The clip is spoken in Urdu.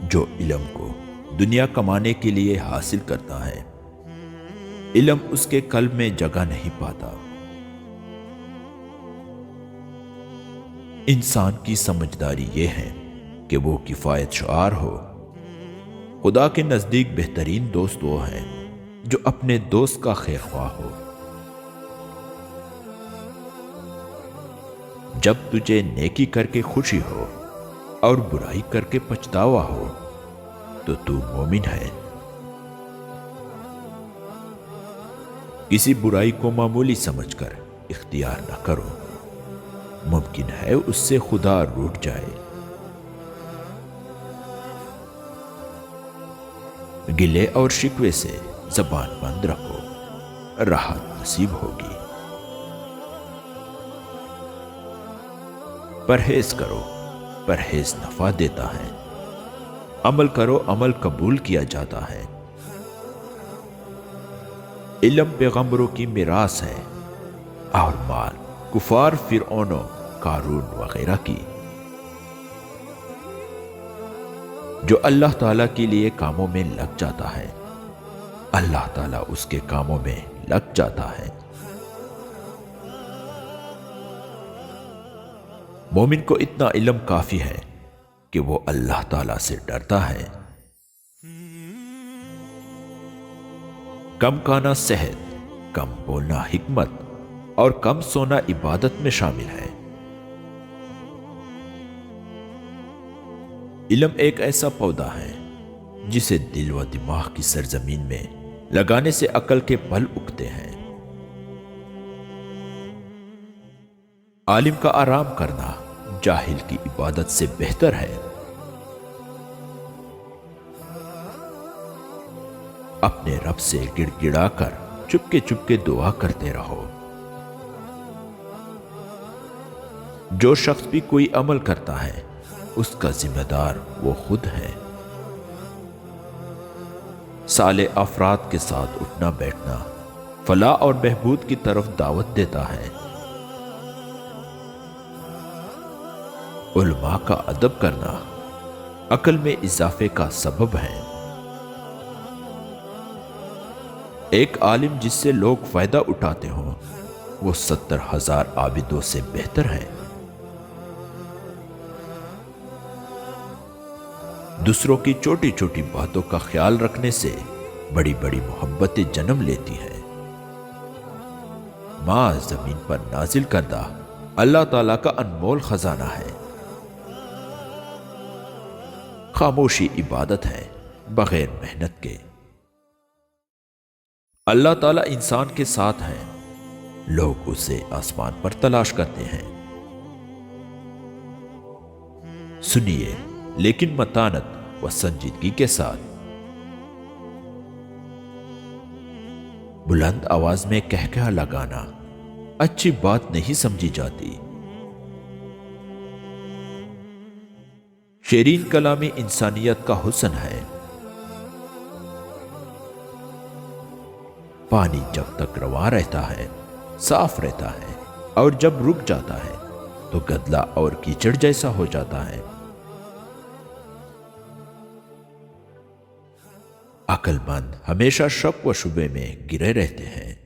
جو علم کو دنیا کمانے کے لیے حاصل کرتا ہے، علم اس کے قلب میں جگہ نہیں پاتا۔ انسان کی سمجھداری یہ ہے کہ وہ کفایت شعار ہو۔ خدا کے نزدیک بہترین دوست وہ ہیں جو اپنے دوست کا خیر خواہ ہو۔ جب تجھے نیکی کر کے خوشی ہو اور برائی کر کے پچھتاوا ہو تو تو مومن ہے۔ کسی برائی کو معمولی سمجھ کر اختیار نہ کرو، ممکن ہے اس سے خدا روٹھ جائے۔ گلے اور شکوے سے زبان بند رکھو، راحت نصیب ہوگی۔ پرہیز کرو، پرہیز نفع دیتا ہے۔ عمل کرو، عمل قبول کیا جاتا ہے۔ علم پیغمبروں کی میراث ہے اور مال کفار فرعون و قارون وغیرہ کی۔ جو اللہ تعالیٰ کے لیے کاموں میں لگ جاتا ہے، اللہ تعالیٰ اس کے کاموں میں لگ جاتا ہے۔ مومن کو اتنا علم کافی ہے کہ وہ اللہ تعالیٰ سے ڈرتا ہے۔ کم کھانا صحت، کم بولنا حکمت اور کم سونا عبادت میں شامل ہے۔ علم ایک ایسا پودا ہے جسے دل و دماغ کی سرزمین میں لگانے سے عقل کے پھل اگتے ہیں۔ عالم کا آرام کرنا جاہل کی عبادت سے بہتر ہے۔ اپنے رب سے گڑ گڑا کر چپکے دعا کرتے رہو۔ جو شخص بھی کوئی عمل کرتا ہے اس کا ذمہ دار وہ خود ہے۔ صالح افراد کے ساتھ اٹھنا بیٹھنا فلاح اور بہبود کی طرف دعوت دیتا ہے۔ علماء کا ادب کرنا عقل میں اضافے کا سبب ہے۔ ایک عالم جس سے لوگ فائدہ اٹھاتے ہوں وہ 70,000 عابدوں سے بہتر ہے۔ دوسروں کی چھوٹی چھوٹی باتوں کا خیال رکھنے سے بڑی بڑی محبتیں جنم لیتی ہیں۔ ماں زمین پر نازل کردہ اللہ تعالیٰ کا انمول خزانہ ہے۔ خاموشی عبادت ہے بغیر محنت کے۔ اللہ تعالیٰ انسان کے ساتھ ہے، لوگ اسے آسمان پر تلاش کرتے ہیں۔ سنیے لیکن متانت و سنجیدگی کے ساتھ۔ بلند آواز میں کہکہا لگانا اچھی بات نہیں سمجھی جاتی۔ شیرین کلامی انسانیت کا حسن ہے۔ پانی جب تک رواں رہتا ہے صاف رہتا ہے، اور جب رک جاتا ہے تو گدلا اور کیچڑ جیسا ہو جاتا ہے۔ عقل مند ہمیشہ شک و شبے میں گرے رہتے ہیں۔